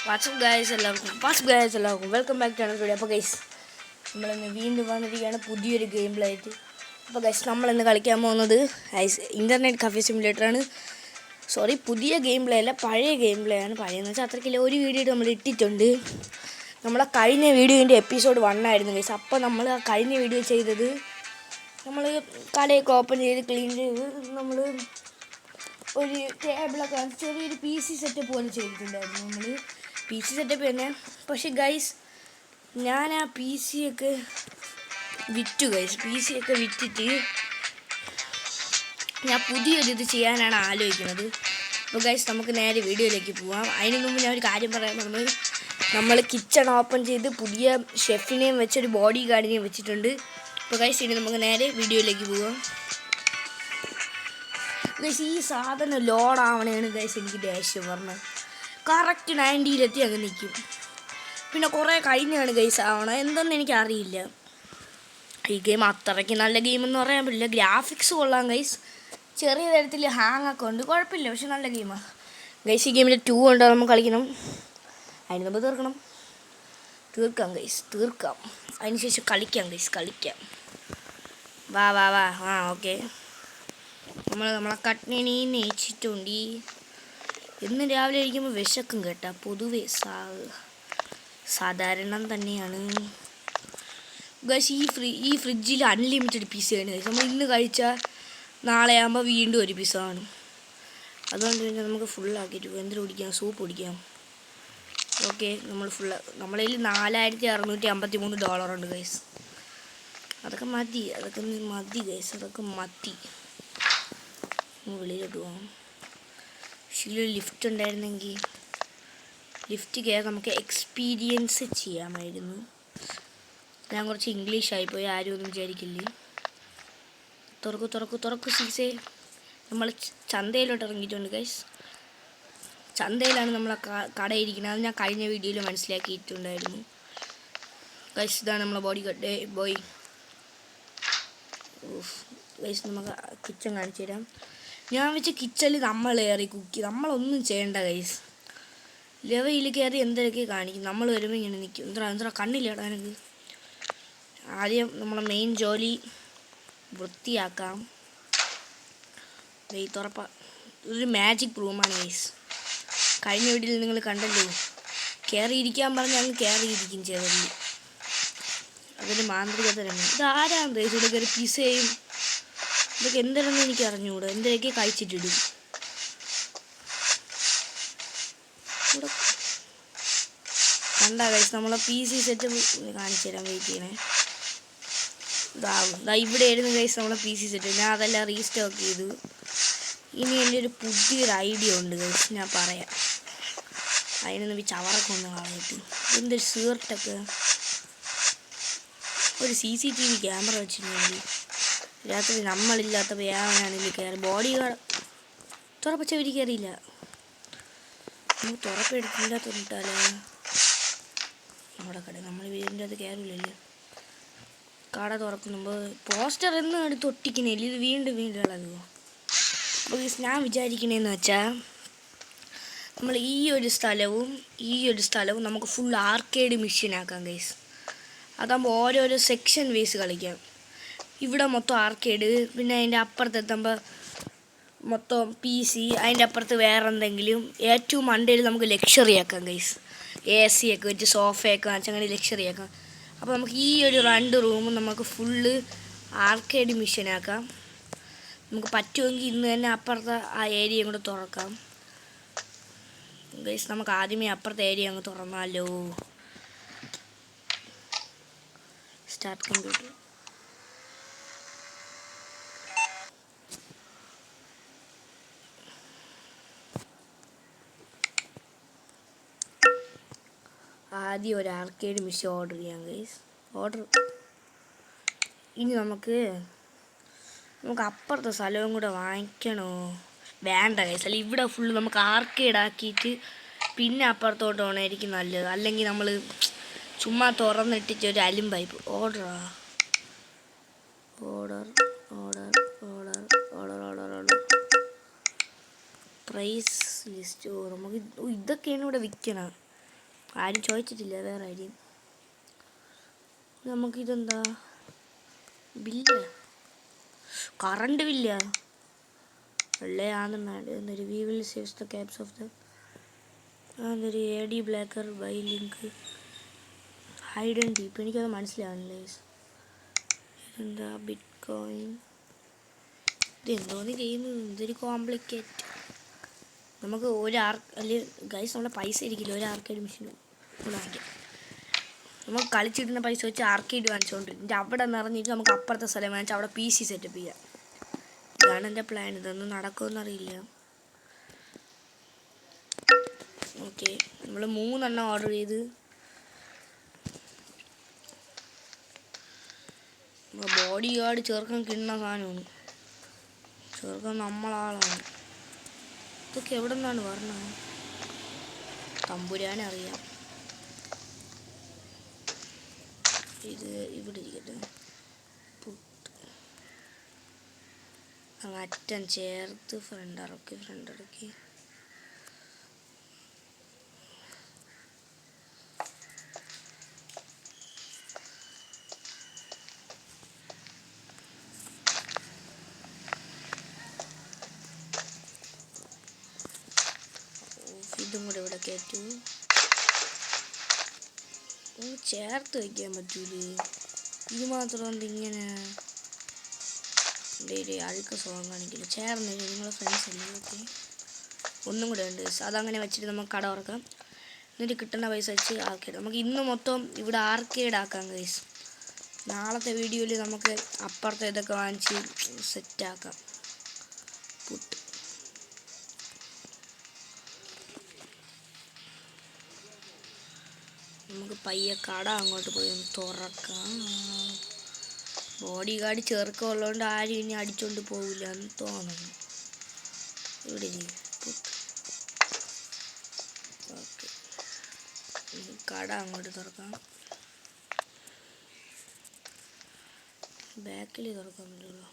WhatsApp guys എല്ലാവർക്കും welcome back to video. അപ്പോൾ guys നമ്മളിന്ന് വീണ്ടും വന്നിരിക്കുകയാണ് പുതിയൊരു ഗെയിം പ്ലേ ആയിട്ട്. അപ്പോൾ ഗൈസ് നമ്മളിന്ന് കളിക്കാൻ പോകുന്നത് ഇൻ്റർനെറ്റ് കഫേ സിമുലേറ്ററാണ്. പുതിയ ഗെയിം പ്ലേ അല്ല, പഴയ ഗെയിം പ്ലേ ആണ്. പഴയെന്ന് വെച്ചാൽ അത്രയ്ക്കില്ല, ഒരു വീഡിയോ നമ്മൾ ഇട്ടിട്ടുണ്ട്. നമ്മളെ കഴിഞ്ഞ വീഡിയോൻ്റെ എപ്പിസോഡ് 1 ആയിരുന്നു ഗൈസ്. അപ്പോൾ നമ്മൾ ആ കഴിഞ്ഞ വീഡിയോ ചെയ്തത് നമ്മൾ കടയൊക്കെ ഓപ്പൺ ചെയ്ത് ക്ലീൻ ചെയ്ത് നമ്മൾ ഒരു ടേബിളൊക്കെ ചെറിയൊരു PC സെറ്റപ്പ് പോലെ ചെയ്തിട്ടുണ്ടായിരുന്നു. നമ്മൾ PC സെറ്റപ്പ് തന്നെ. പക്ഷേ ഗൈസ് ഞാൻ ആ PC ഒക്കെ വിറ്റു ഗൈസ്. PC ഒക്കെ വിറ്റിട്ട് ഞാൻ പുതിയൊരിത് ചെയ്യാനാണ് ആലോചിക്കുന്നത്. അപ്പോൾ ഗൈസ് നമുക്ക് നേരെ വീഡിയോയിലേക്ക് പോവാം. അതിന് മുമ്പ് ഞാൻ ഒരു കാര്യം പറയാൻ പറഞ്ഞത്, നമ്മൾ കിച്ചൺ ഓപ്പൺ ചെയ്ത് പുതിയ ഷെഫിനെയും വെച്ചൊരു ബോഡി ഗാർഡിനെയും വെച്ചിട്ടുണ്ട്. അപ്പോൾ ഗൈസ് ഇനി നമുക്ക് നേരെ വീഡിയോയിലേക്ക് പോവാം. ഗൈസ് ഈ സാധനം ലോഡാവണേണ് ഗൈസ് എനിക്ക് ദേഷ്യം പറഞ്ഞത്. കറക്റ്റ് 90-ലെത്തി അങ്ങ് നിൽക്കും. പിന്നെ കുറേ കഴിഞ്ഞാണ് ഗൈസ് ആവണം, എന്തെന്ന് എനിക്കറിയില്ല. ഈ ഗെയിം അത്രയ്ക്ക് നല്ല ഗെയിമെന്ന് പറയാൻ പറ്റില്ല. ഗ്രാഫിക്സ് കൊള്ളാം ഗൈസ്, ചെറിയ തരത്തിൽ ഹാങ്ങൊക്കെ ഉണ്ട്, കുഴപ്പമില്ല. പക്ഷെ നല്ല ഗെയിമാണ് ഗൈസ്. ഈ ഗെയിമിൽ 2 ഉണ്ടോ നമുക്ക് കളിക്കണം. അതിന് നമ്മൾ തീർക്കാം ഗൈസ്, തീർക്കാം. അതിനുശേഷം കളിക്കാം ഗൈസ്, കളിക്കാം. വാ ഓക്കെ. നമ്മളെ കട്ട്ണി നെയ്ച്ചിട്ടുണ്ട്. ഇന്ന് രാവിലെ ഇരിക്കുമ്പോൾ വിശക്കും കേട്ടാ. പൊതുവെ സാധാരണ തന്നെയാണ് ഗൈസ്. ഈ ഫ്രിഡ്ജിൽ അൺലിമിറ്റഡ് പിസയാണ് ഗൈസ്. നമ്മൾ ഇന്ന് കഴിച്ചാൽ നാളെ ആകുമ്പോൾ വീണ്ടും ഒരു പിസ ആണ്. അതുകൊണ്ട് പിന്നെ നമുക്ക് ഫുള്ളാക്കിയിട്ട് എന്തിനു കുടിക്കാം, സൂപ്പ് കുടിക്കാം. ഓക്കെ, നമ്മളെ കയ്യിൽ $4653 ഉണ്ട് ഗൈസ്. അതൊക്കെ മതി ഗൈസ്, അതൊക്കെ മതി. വെളിയിലോട്ട് പോകാം. പക്ഷേ ലിഫ്റ്റ് ഉണ്ടായിരുന്നെങ്കിൽ ലിഫ്റ്റ് കയറി നമുക്ക് എക്സ്പീരിയൻസ് ചെയ്യാമായിരുന്നു. ഞാൻ കുറച്ച് ഇംഗ്ലീഷായിപ്പോയി, ആരും ഒന്നും വിചാരിക്കില്ലേ. തുറക്കു സീസേ. നമ്മൾ ചന്തയിലോട്ട് ഇറങ്ങിയിട്ടുണ്ട് ഗൈസ്. ചന്തയിലാണ് നമ്മളെ കടയിരിക്കുന്നത്. അത് ഞാൻ കഴിഞ്ഞ വീഡിയോയിൽ മനസ്സിലാക്കിയിട്ടുണ്ടായിരുന്നു ഗൈസ്. ഇതാണ് നമ്മളെ ബോയ് ഗൈസ്. നമുക്ക് കിച്ചൺ കാണിച്ചു തരാം. ഞാൻ വെച്ച കിച്ചണിൽ നമ്മൾ കയറി നമ്മളൊന്നും ചെയ്യണ്ട ഗൈസ്. ലെവയിൽ കയറി എന്തൊക്കെ കാണിക്കും. നമ്മൾ വരുമ്പോൾ ഇങ്ങനെ നിൽക്കും. എന്താ കണ്ണില്ലേടാ എനിക്ക്. ആദ്യം നമ്മളെ മെയിൻ ജോലി വൃത്തിയാക്കാം. ഒരു മാജിക് റൂമാണ് ഗൈസ്. കഴിഞ്ഞ വീഡിയോയിൽ നിങ്ങൾ കണ്ടല്ലോ, കയറിയിരിക്കാൻ പറഞ്ഞാൽ അങ്ങ് കയറിയിരിക്കും ചെറിയ. അതൊരു മാന്ത്രികതരമാണ്. ഇതാരാണ് ഗൈസ് ഇവിടെ കയറി പിസയും ഇതൊക്കെ എന്താണെന്ന് എനിക്ക് അറിഞ്ഞുകൂടാ. എന്തൊക്കെ കഴിച്ചിട്ടിടും ഇവിടെ. കണ്ടാ ഗൈസ് നമ്മളെ PC സെറ്റ് കാണിച്ചു തരാൻ വെയിറ്റ് ചെയ്യണേ. ഇവിടെ ആയിരുന്നു ഗൈസ് നമ്മളെ PC സെറ്റ്. ഞാൻ അതെല്ലാം റീസ്റ്റോക്ക് ചെയ്തു. ഇനി എൻ്റെ ഒരു പുതിയൊരു ഐഡിയ ഉണ്ട് ഗൈസ്, ഞാൻ പറയാം. അതിനൊന്നും ചവറൊക്കെ ഒന്ന് കളഞ്ഞിട്ട് എന്തൊരു സീർട്ടൊക്കെ ഒരു CCTV ക്യാമറ വെച്ചിട്ടുണ്ടെങ്കിൽ രാത്രി നമ്മളില്ലാത്തപ്പോൾ ഏവനാണെങ്കിൽ കയറി ബോഡി ഗാർഡ് തുറപ്പച്ചവരി കയറിയില്ല. നമുക്ക് തുറപ്പെടുത്തില്ല തൊന്നിട്ടാലേ നമ്മുടെ കട. നമ്മൾ വീടിൻ്റെ അത് കയറില്ലല്ലോ. കട തുറക്കുമ്പോൾ പോസ്റ്റർ എന്നും എടുത്ത് ഒട്ടിക്കണില്ല. ഇത് വീണ്ടും ഇളകുമോ? അപ്പോൾ ഞാൻ വിചാരിക്കണേന്ന് വെച്ചാൽ നമ്മൾ ഈ ഒരു സ്ഥലവും നമുക്ക് ഫുൾ ആർക്കേഡ് മെഷീനാക്കാം ഗൈസ്. അതാകുമ്പോൾ ഓരോരോ സെക്ഷൻ വേസ് കളിക്കാം. ഇവിടെ മൊത്തം ആർക്കേഡ്, പിന്നെ അതിൻ്റെ അപ്പുറത്തെത്തുമ്പോൾ മൊത്തം PC, അതിൻ്റെ അപ്പുറത്ത് വേറെ എന്തെങ്കിലും. ഏറ്റവും മണ്ടയിൽ നമുക്ക് ലക്ഷറി ആക്കാം ഗൈസ്. AC ഒക്കെ വെച്ച് സോഫയൊക്കെ വെച്ച് അങ്ങനെ ലക്ഷറി ആക്കാം. അപ്പോൾ നമുക്ക് ഈ ഒരു 2 റൂമും നമുക്ക് ഫുള്ള് ആർക്കേഡ് മെഷീനാക്കാം. നമുക്ക് പറ്റുമെങ്കിൽ ഇന്ന് തന്നെ അപ്പുറത്തെ ആ ഏരിയയും കൂടെ തുറക്കാം ഗൈസ്. നമുക്ക് ആദ്യമേ അപ്പുറത്തെ ഏരിയ അങ്ങ് തുറന്നാലോ. Start computer. ആദ്യം ഒരു ആർക്കേഡ് മെഷീൻ ഓർഡർ ചെയ്യാം ഗൈസ്. ഇനി നമുക്ക് അപ്പുറത്തെ സ്ഥലവും കൂടെ വാങ്ങിക്കണോ? വേണ്ട ഗൈസ്. അല്ല, ഇവിടെ ഫുള്ള് നമുക്ക് ആർക്കേഡ് ആക്കിയിട്ട് പിന്നെ അപ്പുറത്തോട്ട് പോകണമായിരിക്കും നല്ലത്. അല്ലെങ്കിൽ നമ്മൾ ചുമ്മാ തുറന്നിട്ടിട്ട് ഒരു അലിമ്പായി. Order price list. നമുക്ക് ഇതൊക്കെയാണ് ഇവിടെ വിൽക്കണം. ആരും ചോദിച്ചിട്ടില്ല, വേറെ ആരും. നമുക്കിതെന്താ ബില്ല്, കറണ്ട് ബില്ല വെള്ളയാണെന്നാണ്. എന്നൊരു we will saves the caps of the, എന്നൊരു a D blacker by link hide and deep. എനിക്കത് മനസ്സിലാവുന്നില്ല. ഇതെന്താ ബിറ്റ് കോയിൻ, ഇതെന്തോന്ന് ചെയ്യുന്നത്, ഇതൊരു കോംപ്ലിക്കേറ്റ്. നമുക്ക് അല്ലെങ്കിൽ ഗൈസ് നമ്മുടെ പൈസ ഇരിക്കില്ല, ഒരു ആർക്കേഡ് മെഷീൻ വാങ്ങിക്കാം. നമുക്ക് കളിച്ചിടുന്ന പൈസ വെച്ച് ആർക്കേഡ് വാങ്ങിച്ചുകൊണ്ടിരിക്കും. എന്നിട്ട് അവിടെ നിറഞ്ഞിട്ട് നമുക്ക് അപ്പുറത്തെ സ്ഥലം വാങ്ങിച്ച് അവിടെ PC സെറ്റപ്പ് ചെയ്യാം. ഇതാണ് എൻ്റെ പ്ലാൻ. ഇതൊന്നും നടക്കുമെന്നറിയില്ല. ഓക്കെ, നമ്മൾ 3 ഓർഡർ ചെയ്ത്. ബോഡി ഗാർഡ് ചേർക്കാൻ കിട്ടുന്ന സാധനമാണ്. ചേർക്കാൻ നമ്മളാളാണ്. ഇതൊക്കെ എവിടെ നിന്നാണ് പറഞ്ഞത്, തമ്പുരാനറിയാം. ഇത് ഇവിടെ ഇരിക്കട്ടെ. അറ്റം ചേർത്ത് ഫ്രണ്ട് ഇറക്കി. ഇതും കൂടെ ഇവിടെ കയറ്റു. ചേർത്ത് വയ്ക്കാൻ പറ്റൂലേ, ഇത് മാത്രം എന്തിങ്ങനെ അഴുക്ക സ്വഭാവം കാണിക്കില്ല. ചേർന്നില്ല, നിങ്ങളെ ഫ്രണ്ട്സ് അല്ലേ. ഓക്കെ, ഒന്നും കൂടെ ഉണ്ട്. അതങ്ങനെ വെച്ചിട്ട് നമുക്ക് കട തുറക്കാം. എന്നിട്ട് കിട്ടുന്ന പൈസ വെച്ച് ആർക്കേഡ്. നമുക്ക് ഇന്ന് മൊത്തം ഇവിടെ ആർക്കേഡ് ആക്കാം ഗൈസ്. നാളത്തെ വീഡിയോയിൽ നമുക്ക് അപ്പുറത്തെ ഇതൊക്കെ വാങ്ങിച്ച് സെറ്റാക്കാം. പുട്ട് നമുക്ക് പയ്യെ കട അങ്ങോട്ട് പോയി ഒന്ന് തുറക്കാം. ബോഡി ഗാർഡ് ചേർക്കുള്ളതുകൊണ്ട് ആരും ഇനി അടിച്ചോണ്ട് പോവില്ല എന്ന് തോന്നുന്നു. ഇവിടെ ഓക്കെ, കട അങ്ങോട്ട് തുറക്കാം. ബാക്കിൽ തുറക്കാൻ പറ്റുള്ളൂ.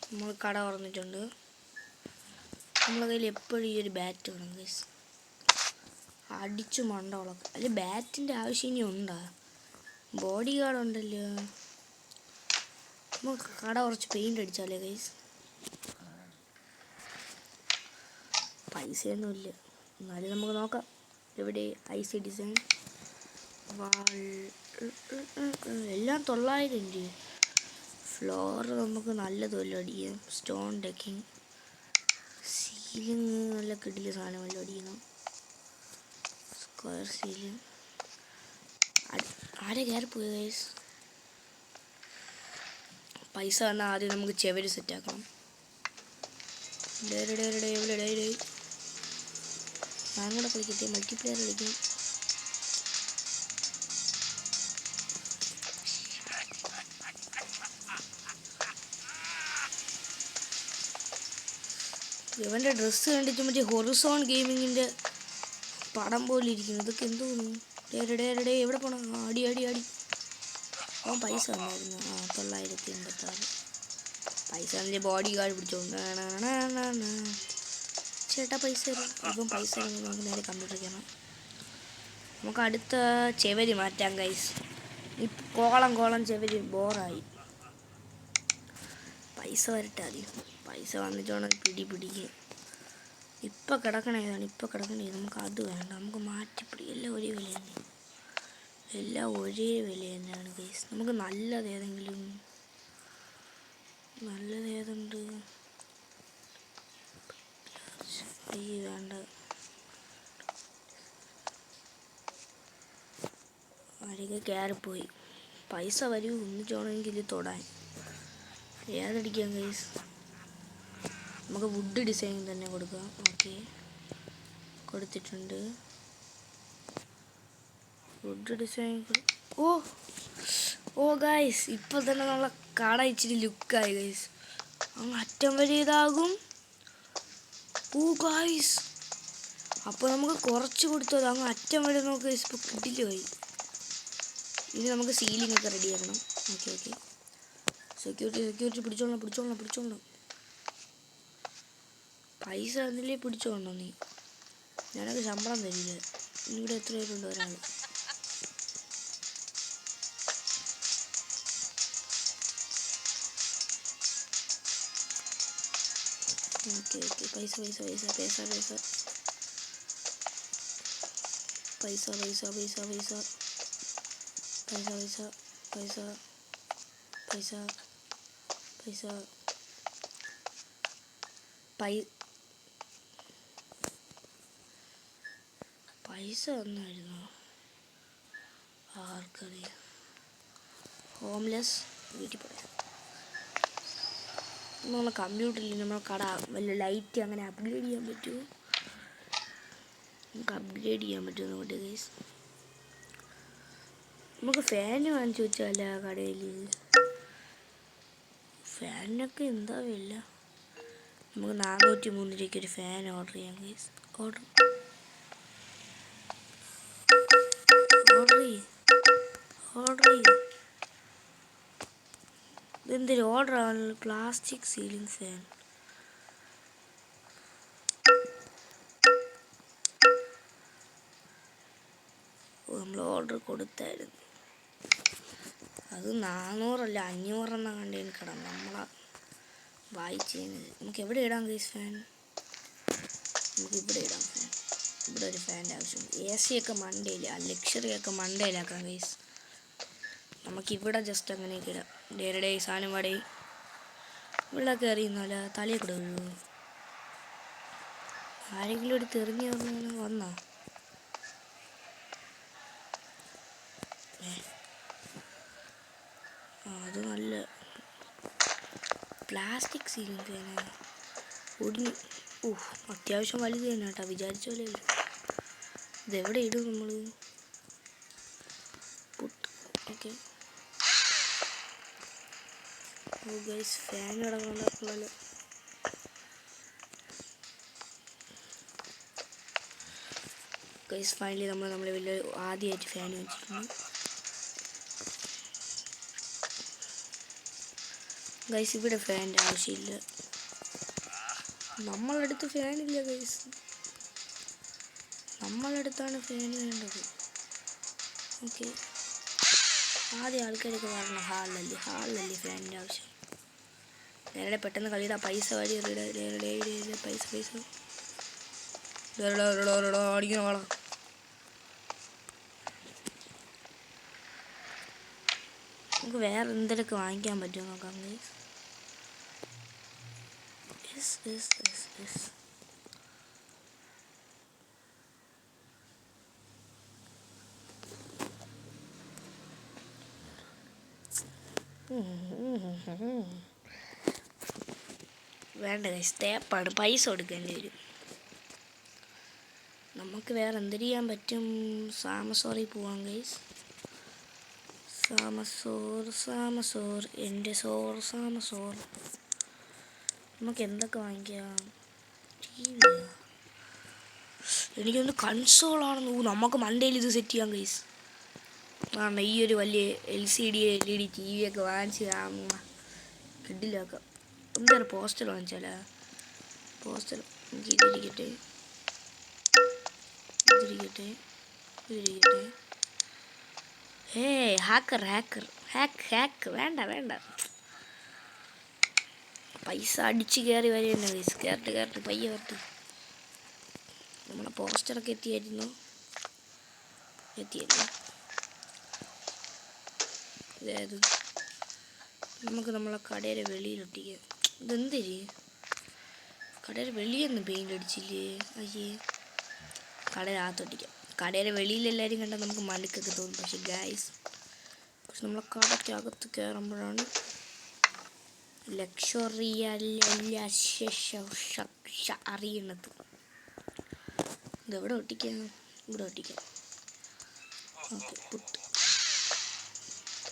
നമ്മൾ കട തുറന്നിട്ടുണ്ട്. നമ്മളെ കയ്യിൽ എപ്പോഴും ഈ ഒരു ബാറ്റ് വേണം ഗൈസ്, അടിച്ചു മണ്ടോളൊക്കെ. അല്ലെ ബാറ്റിൻ്റെ ആവശ്യം ഇനി ഉണ്ടാ, ബോഡി ഗാർഡ് ഉണ്ടല്ലോ. നമുക്ക് കട കുറച്ച് പെയിൻ്റ് അടിച്ചാലേ ഗൈസ്. പൈസയൊന്നുമില്ല, എന്നാലും നമുക്ക് നോക്കാം. എവിടെ IC ഡിസൈൻ വാൾ എല്ലാം 900 രൂപ. ഫ്ലോർ നമുക്ക് നല്ലതുമല്ലോ അടിക്കാം. സ്റ്റോൺ ഡെക്കിങ്, സീലിങ് നല്ല കിടില സാധനമല്ലോ അടിക്കണം. Square ceiling. ആരെ കയറിപ്പോയി ഗൈസ്. പൈസ വന്നാൽ ആദ്യം നമുക്ക് ചെവര് സെറ്റാക്കണം. ഞാൻ കൂടെ കളിക്കട്ടെ, മൾട്ടിപ്ലെയർ കളിക്കും. ഇവൻ്റെ ഡ്രസ്സ് കണ്ടിട്ട് മറ്റേ ഹൊറിസോൺ ഗെയിമിങ്ങിൻ്റെ പടം പോലെ ഇരിക്കുന്നു. ഇതൊക്കെ എന്തോന്നു. എവിടെ പോണം. അടി. അവൻ പൈസ വന്നായിരുന്നു. 986. പൈസ വന്നിട്ട് ബോഡി ഗാർഡ് പിടിച്ചോണ്ട് ചേട്ടാ പൈസ തരും. ഇപ്പം പൈസ നമുക്ക് നേരെ കമ്പ്യൂട്ടർ ചെയ്യണം. നമുക്ക് അടുത്ത ചെവരി മാറ്റാം ഗൈസ്. കോളം ചെവരി ബോറായി. പൈസ വരട്ടെ ആദ്യം. പൈസ വന്നിട്ടോണം പിടിക്കുക. ഇപ്പം കിടക്കണേതാണ്. നമുക്ക് അത് വേണ്ട, നമുക്ക് മാറ്റിപ്പിടി. എല്ലാം ഒരേ വില തന്നെയാണ് ഗൈസ്. നമുക്ക് നല്ലതേതുണ്ട്. വേണ്ട, ആരൊക്കെ കയറിപ്പോയി. പൈസ വരൂ ഒന്നിച്ചോണെങ്കിൽ തൊടാൻ. ഏതടിക്കാം ഗൈസ്. നമുക്ക് വുഡ് ഡിസൈൻ തന്നെ കൊടുക്കാം. ഓക്കെ, കൊടുത്തിട്ടുണ്ട്. Would design. ഓ ഗൈസ്, ഇപ്പോൾ തന്നെ നമ്മളെ കട ഇച്ചിരി ലുക്കായി ഗൈസ്. അങ്ങ് അറ്റം വരെ ഇതാകും. ഓ ഗൈസ്, അപ്പോൾ നമുക്ക് കുറച്ച് കൊടുത്തത് അങ്ങ് അറ്റം വരെ നമുക്ക് ഗൈസ് ഇപ്പോൾ കിട്ടില്ല. ഇനി നമുക്ക് സീലിംഗ് ഒക്കെ റെഡിയാക്കണം. ഓക്കെ, സെക്യൂരിറ്റി പിടിച്ചോളണം. പൈസ തന്നില്ലേ പിടിച്ചോണ്ടോ നീ. ഞാനൊക്കെ ശമ്പളം തരില്ല. ഇവിടെ എത്ര പേരുണ്ട്? ഒരാൾ. Okay okay. പൈസ പൈസ പൈസ പൈസ പൈസ പൈസ പൈസ പൈസ പൈസ പൈസ പൈസ പൈസ പൈസ പൈസ പൈസ ഒന്നായിരുന്നു. ആർക്കറിയാം. ഹോംലെസ് വീട്ടിൽ പോയാൽ നമ്മളെ കമ്പ്യൂട്ടറിൽ നമ്മളെ കട വല്ല ലൈറ്റ് അങ്ങനെ അപ്ഗ്രേഡ് ചെയ്യാൻ പറ്റുമോ? നമുക്ക് അപ്ഗ്രേഡ് ചെയ്യാൻ പറ്റുമോ നോക്കട്ടെ ഗൈസ്. നമുക്ക് ഫാൻ വാങ്ങിച്ചു വെച്ചാലോ കടയിൽ? ഫാനിനൊക്കെ എന്താ വില? നമുക്ക് 403 രൂപയ്ക്ക് ഒരു ഫാൻ ഓർഡർ ചെയ്യാം ഗൈസ്. ഓർഡർ ഇതെന്തൊരു ഓർഡർ ആണല്ലോ? Plastic ceiling fan. നമ്മൾ ഓർഡർ കൊടുത്തായിരുന്നു. അത് 400 അല്ല 500 എന്ന കണ്ടേന് കിടന്നു. നമ്മളാ വായിച്ചത്. നമുക്ക് എവിടെ ഇടാം ഗൈസ് ഫാൻ? നമുക്ക് ഇവിടെ ഇടാം ഫാൻ. ഇവിടെ ഒരു ഫാൻ്റെ ആവശ്യം. AC ഒക്കെ മണ്ടയിൽ, ആ ലക്ഷറി ഒക്കെ മണ്ടയിലാക്കാം ഗൈസ്. നമുക്കിവിടെ ജസ്റ്റ് അങ്ങനെയൊക്കെ ഇടാം. ഡേ സാധനം വടേ ഇവിടെ കയറിയുന്നല്ല തലയിൽ കൂടെ വീഴുമോ? ആരെങ്കിലും ഒരു തെറിഞ്ഞ് വന്നോ? അത് നല്ല പ്ലാസ്റ്റിക് സീലിംഗ് ഫാനാണ്. ഒടിഞ്ഞു. അത്യാവശ്യം വലുത് തന്നെ കേട്ടോ, വിചാരിച്ച പോലെ അല്ല. ഇതെവിടെ ഇടും നമ്മൾ? ഓക്കെ. ഗൈസ് ഫാൻ കിടക്കണല്ലോ. ഗൈസ് ഫൈനലി നമ്മൾ വലിയ ആദ്യമായിട്ട് ഫാൻ വെച്ചിട്ടുണ്ട്. ഗൈസ് ഇവിടെ ഫാനിൻ്റെ ആവശ്യമില്ല. നമ്മളടുത്ത് ഫാനില്ല ഗൈസ്. നമ്മളടുത്താണ് ഫാൻ വേണ്ടത്. ഓക്കെ. ആദ്യം ആൾക്കാരൊക്കെ പറഞ്ഞു ഹാളിലല്ലേ ഫാനിൻ്റെ ആവശ്യം. നേരെ പെട്ടെന്ന് കളിയുടെ പൈസ വഴി പൈസ അടിക്കണം വേണം. നമുക്ക് വേറെ എന്തെങ്കിലുമൊക്കെ വാങ്ങിക്കാൻ പറ്റുമോ നോക്കാം ഗൈസ്. വേണ്ട ഗൈസ്, തേപ്പാണ്. പൈസ കൊടുക്കേണ്ടി വരും. നമുക്ക് വേറെ എന്ത് ചെയ്യാൻ പറ്റും? സാമസോറിൽ പോവാം ഗൈസ്. സാമസോർ എൻ്റെ സാമസോർ. നമുക്ക് എന്തൊക്കെ വാങ്ങിക്കാം? TV. എനിക്കൊന്ന് കൺസോളാണെന്ന്. നമുക്ക് മണ്ടയിൽ ഇത് സെറ്റ് ചെയ്യാം ഗൈസ്. ഈ ഒരു വലിയ LCD LED TV ഒക്കെ വാങ്ങിച്ച് കിഡിലാക്കാം. എന്താണ് പോസ്റ്റർ വാങ്ങിച്ചാലോ? പോസ്റ്റർ എനിക്ക് ഇതിരിക്കട്ടെ. ഹാക്ക് വേണ്ട. പൈസ അടിച്ച് കയറി വരെയുണ്ട് ഗൈസ്. കയറട്ട് പയ്യെ വരട്ട്. നമ്മളെ പോസ്റ്ററൊക്കെ എത്തിയല്ലോ. അതായത് നമുക്ക് നമ്മളെ കടയുടെ വെളിയിലൊട്ടിക്കാം. ഇതെന്തിരി കടയുടെ വെളിയൊന്നും പെയിൻ്റ് അടിച്ചില്ലേ? അയ്യേ, കടയിലകത്തൊട്ടിക്കാം. കടയുടെ വെളിയിൽ എല്ലാവരും കണ്ടാൽ നമുക്ക് മടുക്കൊക്കെ തോന്നും. പക്ഷെ നമ്മളെ കടയ്ക്കകത്ത് കയറുമ്പോഴാണ് ലക്ഷറി അറിയണത്. ഇതെവിടെ ഒട്ടിക്കാം? ഇവിടെ ഒട്ടിക്കാം. ഓക്കെ.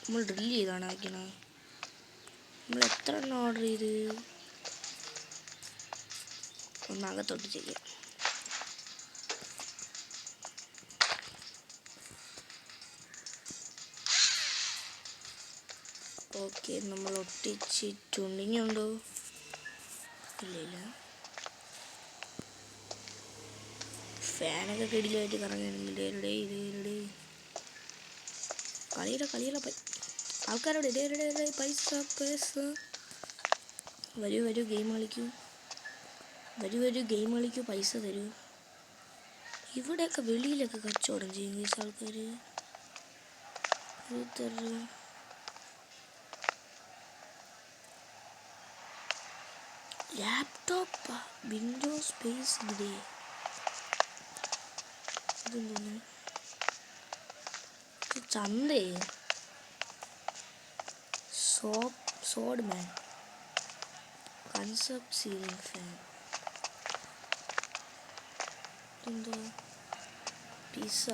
നമ്മൾ ഡ്രില്ല് ചെയ്താണ് വയ്ക്കണത്. നമ്മൾ എത്ര എണ്ണം ഓർഡർ ചെയ്ത്? ഒന്നകത്തൊട്ട് ചെയ്യാം. ഓക്കെ, നമ്മൾ ഒട്ടിച്ചിട്ടുണ്ട്. ഇനിയുണ്ടോ? ഇല്ല. ഫാനൊക്കെ കിടിലായിട്ട് കറങ്ങുന്നുണ്ട്. കളിയില ആൾക്കാരോട് പൈസ പൈസ. വരൂ ഗെയിം കളിക്കൂ. പൈസ തരൂ. ഇവിടെയൊക്കെ വെളിയിലൊക്കെ കച്ചവടം ചെയ്യും ആൾക്കാർ. Laptop Windows space grey. ഇതെന്തോന്ന് ചന്തേ. സോഡ്മാൻ കൺസെപ്റ്റ് സീലിംഗ് ഫാൻ. എന്തോ പിസ്സ.